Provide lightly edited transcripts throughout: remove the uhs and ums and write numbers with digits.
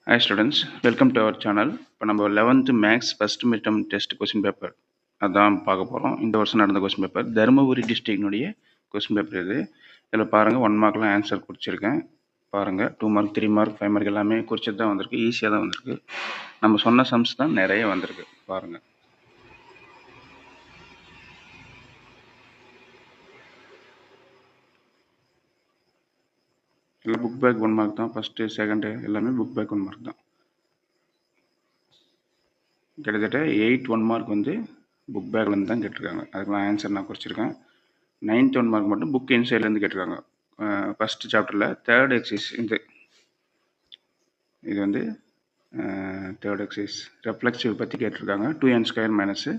Hi students, welcome to our channel. இப்போ நம்ம 11th maths first midterm test question paper அதான் பார்க்க போகிறோம். இந்த வருஷம் நடந்த கொஸ்டின் பேப்பர் தருமபுரி டிஸ்ட்ரிக்னுடைய கொஸ்டின் பேப்பர் இது. இதில் பாருங்கள் 1 மார்க்லாம் ஆன்சர் குறிச்சிருக்கேன். பாருங்கள் 2 மார்க் 3 மார்க் 5 மார்க் எல்லாமே குறிச்சது தான் வந்திருக்கு. ஈஸியாக தான் வந்திருக்கு. நம்ம சொன்ன சம்ஸ் தான் நிறைய வந்திருக்கு. பாருங்கள். எல்லாம் புக் பேக் 1 மார்க் தான். ஃபஸ்ட்டு செகண்டு எல்லாமே புக் பேக் 1 மார்க் தான். கிட்டத்தட்ட 8 1 மார்க் வந்து புக் பேக்லேருந்து தான் கேட்டிருக்காங்க. அதுக்கெலாம் ஆன்சர் நான் குறிச்சிருக்கேன். 9th 1 மார்க் மட்டும் புக் இன்சைட்லேருந்து கேட்டிருக்காங்க. ஃபஸ்ட்டு சாப்டரில் தேர்ட் எக்ஸைஸ் இது வந்து தேர்ட் எக்ஸைஸ் ரெஃப்ளெக்சிவ் பற்றி கேட்டிருக்காங்க. 2n²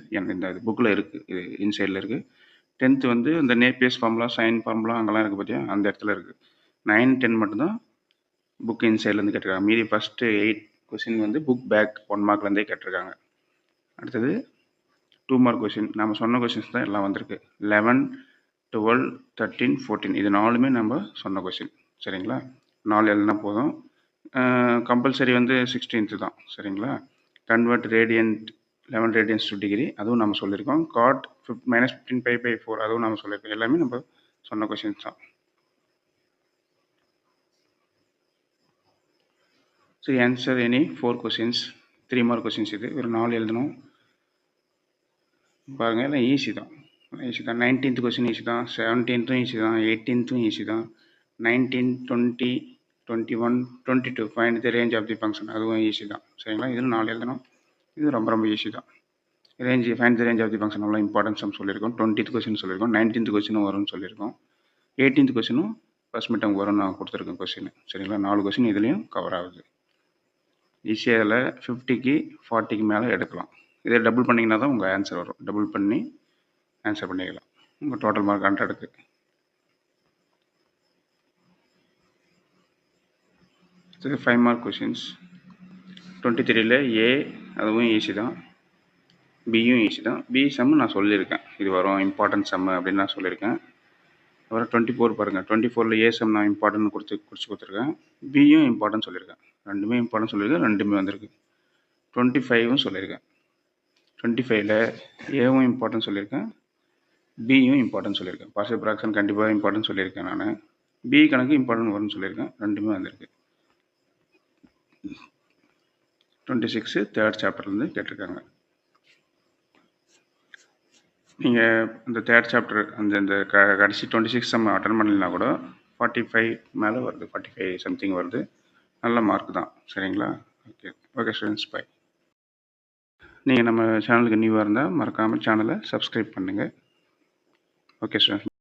- n இந்த புக்கில் இருக்குது, இது இன்சைடில் இருக்குது. 10th வந்து இந்த நேப்பியர்ஸ் ஃபார்முலா சைன் ஃபார்முலா அங்கெல்லாம் இருக்குது பார்த்தியா, அந்த இடத்துல இருக்குது. 9 10 மட்டும்தான் புக் இன்சைட்லேருந்து கேட்டிருக்காங்க. மீதி ஃபஸ்ட்டு 8 கொஸ்டின் வந்து புக் பேக் 1 மார்க்லேருந்தே கேட்டிருக்காங்க. அடுத்தது 2 மார்க் கொஸ்டின் நம்ம சொன்ன கொஸ்டின்ஸ் தான் எல்லாம் வந்திருக்கு. 11 12 13 14 இது 4மே நம்ம சொன்ன கொஸ்டின். சரிங்களா, 4 எழுதினா போதும். கம்பல்சரி வந்து 16th தான். சரிங்களா, convert radiant 11 radians to degree அதுவும் நம்ம சொல்லியிருக்கோம். காட் -15π/4 அதுவும் நம்ம சொல்லியிருக்கோம். எல்லாமே நம்ம சொன்ன கொஸ்டின்ஸ் தான். So answer any 4 questions 3 mark questions. இது ஒரு 4 எழுதணும். பாருங்கள், எல்லாம் ஈஸி தான். 19th கொஸ்டின் ஈஸி தான், 17th ஈஸி தான், 18th ஈஸி தான், 19 20 21 22 find the range of the function அதுவும் ஈஸி தான். சரிங்களா, இதில் 4 எழுதணும். இது ரொம்ப ஈஸி தான். Find the range of the function அவ்வளோ இம்பார்ட்டன்ஸ் நம்ம சொல்லியிருக்கோம். 20th கொஸ்டின் சொல்லியிருக்கோம். 19th கொஸ்டினும் வரும்னு சொல்லியிருக்கோம். 18th கொஸ்டினும் ஃபஸ்ட் மிட்டம் வரும்னு நான் கொடுத்துருக்கேன் கொஸ்டின். சரிங்களா, 4 கொஸ்டின் இதுலேயும் கவர் ஆகுது. ஈஸியாக இதில் 50க்கு 40க்கு மேலே எடுக்கலாம். இதை டபுள் பண்ணிங்கன்னா தான் உங்கள் ஆன்சர் வரும். டபுள் பண்ணி ஆன்சர் பண்ணிக்கலாம். உங்கள் டோட்டல் மார்க் 100க்கு. இது 5 மார்க் கொஷின்ஸ். 23ல் ஏ அதுவும் ஈஸி தான், பியும் ஈஸி தான். பி சம்மு நான் சொல்லியிருக்கேன், இது வரும் இம்பார்ட்டன்ட் சம்மு அப்படின்னு நான் சொல்லியிருக்கேன். அப்புறம் 24 பாருங்கள். 24ல் ஏ சம் நான் இம்பார்ட்டன்ட் குறித்து கொடுத்துருக்கேன். பியும் இம்பார்ட்டன்ட் சொல்லியிருக்கேன். ரெண்டுமே இம்பார்ட்டன்ட் சொல்லியிருக்கேன், ரெண்டுமே வந்திருக்கு. 25ம் சொல்லியிருக்கேன். 25ல் ஏவும் இம்பார்ட்டன்ட் சொல்லியிருக்கேன், பியும் இம்பார்ட்டன்ட் சொல்லியிருக்கேன். பார்ஷியல் ஃப்ராக்ஷன் கண்டிப்பாக இம்பார்ட்டன்ட் சொல்லியிருக்கேன் நான். பி கணக்கு இம்பார்ட்டன்ட் வரும்னு சொல்லியிருக்கேன், ரெண்டுமே வந்திருக்கு. 26 தேர்ட் சாப்டர்லேருந்து கேட்டிருக்காங்க. நீங்கள் இந்த தேர்ட் சாப்டர் அந்த கடைசி 26 சம் அட்டன் பண்ணலைன்னா கூட 45 மேலே வருது, 45 சம்திங் வருது. நல்ல மார்க் தான். சரிங்களா, ஓகே ஸ்டூடெண்ட்ஸ், பை. நீங்கள் நம்ம சேனலுக்கு நியூவாக இருந்தால் மறக்காமல் சேனலை சப்ஸ்கிரைப் பண்ணுங்கள். Okay students.